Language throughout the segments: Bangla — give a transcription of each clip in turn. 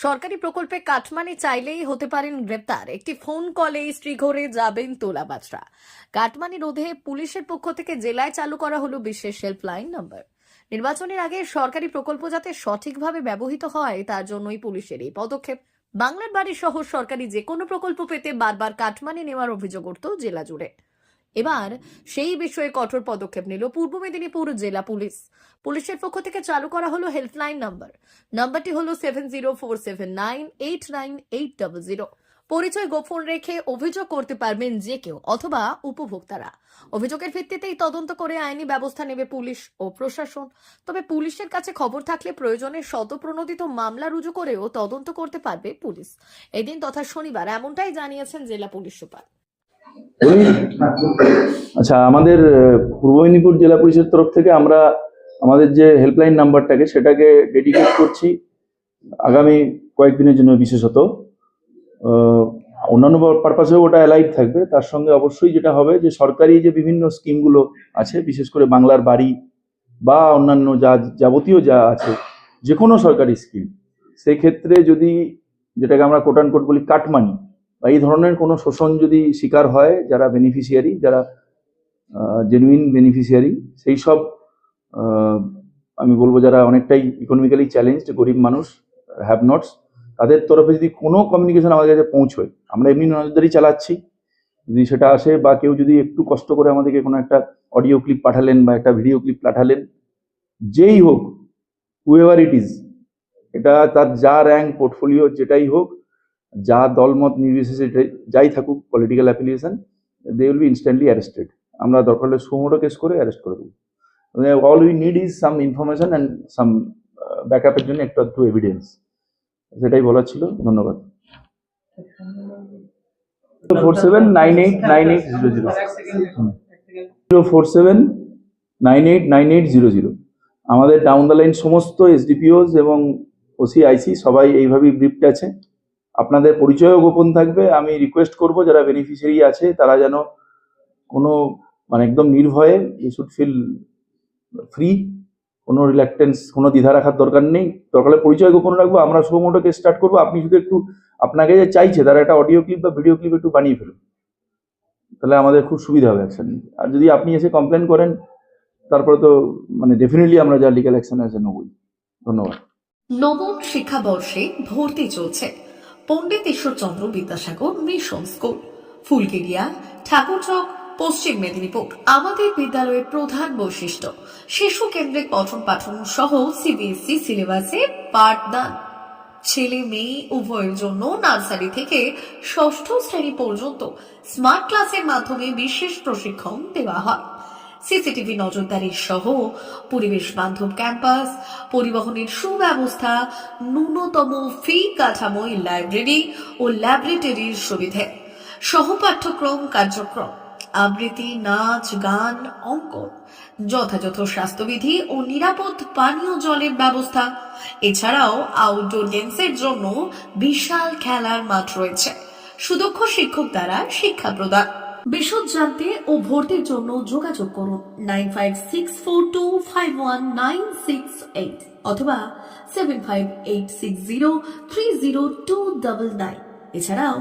সরকারি প্রকল্পে কাটমানি চাইলেই হতে পারেন গ্রেপ্তার। একটি ফোন কলেই শ্রীঘরে যাবেন তোলাবাজরা। কাটমানি রোধে পুলিশের পক্ষ থেকে জেলায় চালু করা হলো বিশেষ হেল্পলাইন নম্বর। নির্বাচনের আগে সরকারি প্রকল্প যাতে সঠিকভাবে ব্যবহৃত হয় তার জন্যই পুলিশের এই পদক্ষেপ। বাংলার বাড়ি সহ সরকারি যে কোনো প্রকল্প পেতে বারবার কাটমানি নেওয়ার অভিযোগ উঠত জেলা জুড়ে। এবার সেই বিষয়ে কঠোর পদক্ষেপ নিল পূর্ব মেদিনীপুর জেলা পুলিশ। পুলিশের পক্ষ থেকে চালু করা হলো হেল্পলাইন নাম্বার। নাম্বারটি হলো 7047989800। পরিচয় গোপন রেখে অভিযোগ করতে পারবেন যে কেউ অথবা উপভোক্তারা। অভিযোগের ভিত্তিতেই তদন্ত করে আইনি ব্যবস্থা নেবে পুলিশ ও প্রশাসন। তবে পুলিশের কাছে খবর থাকলে প্রয়োজনে শতপ্রণোদিত মামলা রুজু করেও তদন্ত করতে পারবে পুলিশ। এদিন তথা শনিবার এমনটাই জানিয়েছেন জেলা পুলিশ সুপার। আচ্ছা, আমাদের পূর্ব মেদিনীপুর জেলা পুলিশের তরফ থেকে আমরা আমাদের যে হেল্পলাইন নাম্বারটাকে সেটাকে ডেডিকেট করছি আগামী কয়েকদিনের জন্য। বিশেষত অন্যান্য পারপাসেও ওটা অ্যালাইভ থাকবে। তার সঙ্গে অবশ্যই যেটা হবে যে সরকারি যে বিভিন্ন স্কিমগুলো আছে, বিশেষ করে বাংলার বাড়ি বা অন্যান্য যাবতীয় যা আছে যে কোনো সরকারি স্কিম, সেই ক্ষেত্রে যদি যেটাকে আমরা কোট অ্যান্ড কোট বলি কাটমানি বা এই ধরনের কোনো শোষণ যদি শিকার হয় যারা বেনিফিশিয়ারি, যারা জেনুইন বেনিফিশিয়ারি, সেই সব আমি বলবো যারা অনেকটাই ইকোনমিক্যালি চ্যালেঞ্জড গরিব মানুষ, হ্যাভ নটস, তাদের তরফে যদি কোনো কমিউনিকেশন আমাদের কাছে পৌঁছয়, আমরা এমনি নজরদারি চালাচ্ছি, যদি সেটা আসে বা কেউ যদি একটু কষ্ট করে আমাদেরকে কোনো একটা অডিও ক্লিপ পাঠালেন বা একটা ভিডিও ক্লিপ পাঠালেন, যেই হোক, হুএভার ইট ইজ, এটা তার যা র্যাঙ্ক পোর্টফোলিও যেটাই হোক, যা দলমত নির্বিশেষে যাই থাকুক, political affiliation, they will be instantly arrested. আমরা দরকার হলে সুমোটো কেস করে অ্যারেস্ট করে দেবো। All we need is some information and some ব্যাকআপের জন্য একটু এভিডেন্স, সেটাই বলার ছিল। ধন্যবাদ। 047989800 আমাদের ডাউন দ্য লাইন সমস্ত এসডিপিওস এবং ওসি আইসি সবাই এইভাবেই ব্রিফড আছে। আপনাদের পরিচয়ও গোপন থাকবে। আমি রিকোয়েস্ট করব যারা বেনিফিশিয়ারি আছে তারা যেন কোনো একদম নির্ভয়ে, ইউ শুড ফিল ফ্রি, কোনো রিল্যাক্টেন্স, কোনো দ্বিধা রাখার দরকার নেই। দরকার হলে পরিচয় গোপন রাখবো, আমরা সুমোটো কেস স্টার্ট করবো। আপনি শুধু একটু আপনাকে যে চাইছে তারা একটা অডিও ক্লিপ বা ভিডিও ক্লিপ একটু বানিয়ে ফেলুন, তাহলে আমাদের খুব সুবিধা হবে অ্যাকশন নিতে। আর যদি আপনি এসে কমপ্লেন করেন তারপরে তো ডেফিনেটলি আমরা যা লিগ্যাল অ্যাকশন আছে নেবই। ধন্যবাদ। নবম শিক্ষাবর্ষে ভর্তি চলছে পণ্ডিত ঈশ্বরচন্দ্র বিদ্যাসাগর মিশন স্কুল, ফুলকেরিয়া, ঠাকুরচক, পশ্চিম মেদিনীপুর। আমাদের বিদ্যালয়ের প্রধান বৈশিষ্ট্য শিশু কেন্দ্রিক পঠন পাঠন সহ সিবিএসই সিলেবাসে পাঠদান। ছেলে মেয়ে উভয়ের জন্য নার্সারি থেকে ষষ্ঠ শ্রেণী পর্যন্ত স্মার্ট ক্লাসের মাধ্যমে বিশেষ প্রশিক্ষণ দেওয়া হয়। সিসিটিভি নজরদারি সহ পরিবেশ বান্ধব ক্যাম্পাস, পরিবহনের সুব্যবস্থা, ন্যূনতম ফি কাঠামোয় লাইব্রেরি ও ল্যাবরেটরির সুবিধে, সহপাঠ্যক্রম কার্যক্রম, আবৃত্তি, নাচ, গান, অঙ্কন, যথাযথ স্বাস্থ্যবিধি ও নিরাপদ পানীয় জলের ব্যবস্থা। এছাড়াও আউটডোর গেমসের জন্য বিশাল খেলার মাঠ রয়েছে। সুদক্ষ শিক্ষক দ্বারা শিক্ষা প্রদান। বিশদ জানতে ও ভর্তির জন্য যোগাযোগ করুন 9564251968 অথবা 7586030299। এছাড়াও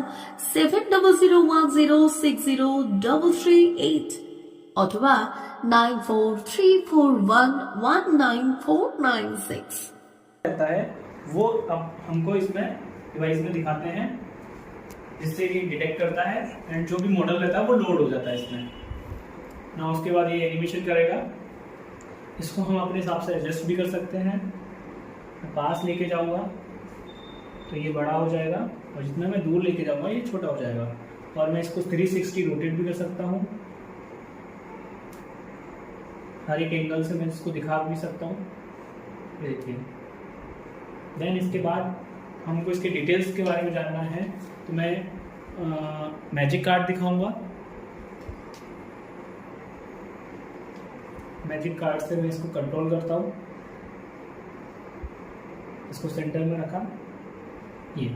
7001060338 অথবা 9434119496 रहता है वो अब हमको इसमें डिवाइस में दिखाते हैं, जिससे ये डिटेक्ट करता है एंड जो भी मॉडल रहता है वो लोड हो जाता है इसमें ना। उसके बाद ये एनिमेशन करेगा, इसको हम अपने हिसाब से एडजस्ट भी कर सकते हैं। मैं पास लेके जाऊंगा तो ये बड़ा हो जाएगा और जितना मैं दूर लेके जाऊंगा ये छोटा हो जाएगा। और मैं इसको 360 रोटेट भी कर सकता हूँ, हर एक एंगल से मैं इसको दिखा भी सकता हूँ। देखिए, देन इसके बाद हमको इसके डिटेल्स के बारे में जानना है तो मैं मैजिक कार्ड दिखाऊंगा। मैजिक कार्ड से मैं इसको कंट्रोल करता हूँ, इसको सेंटर में रखा, ये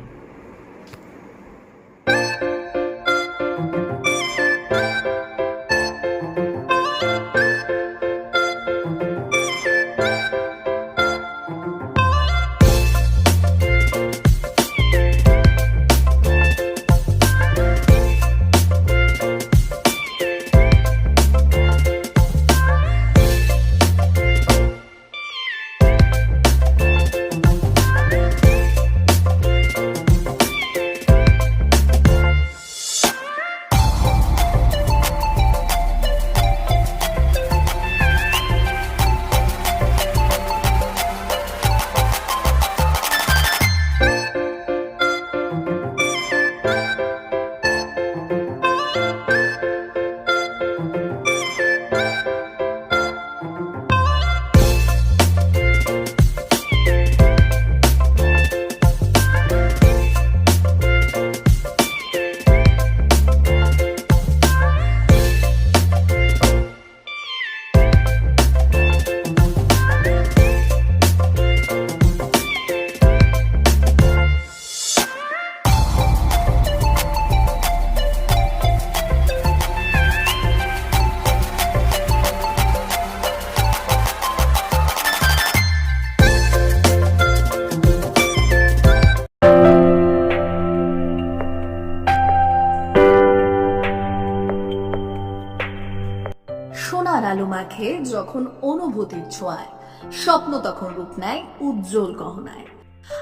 মাখে যখন অনুভূতির ছোঁয়ায়, স্বপ্ন তখন রূপ নেয় উজ্জ্বল গহনায়।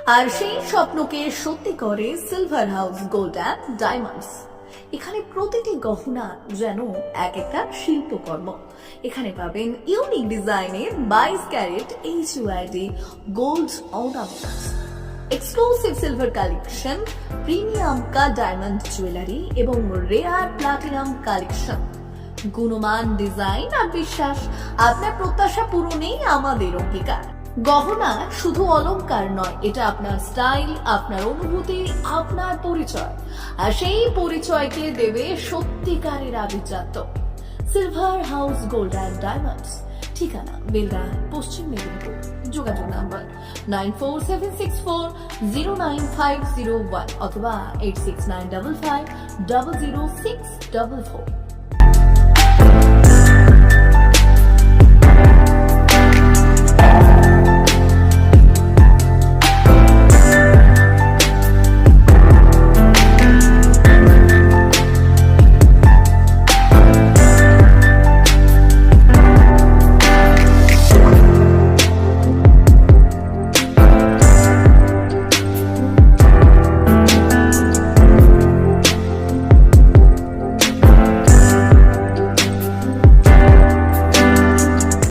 আর সেই স্বপ্নকে সত্যি করে silver house gold and diamonds. এখানে প্রতিটি গহনা যেন এক একটা শিল্পকর্ম। এখানে পাবেন ইউনিক ডিজাইনের 22 carat HUID gold ornaments, exclusive silver collection, premium cut diamond jewellery এবং রেয়ার প্লাটিনাম কালেকশন। গুণমান, ডিজাইন আর বিশ্বাস, আপনার প্রত্যাশা পূরণেই আমাদের অঙ্গীকার। গহনা শুধু অলংকার নয়, এটা আপনার স্টাইল, আপনার অনুভূতি, আপনার পরিচয়। আর সেই পরিচয়কে দেবে সত্যিকারের আভিজাত্য। Silver house gold and diamonds, ঠিকানা বেলদা, পশ্চিম মেদিনীপুর। যোগাযোগ নাম্বার 9476409501 অথবা 8695500644।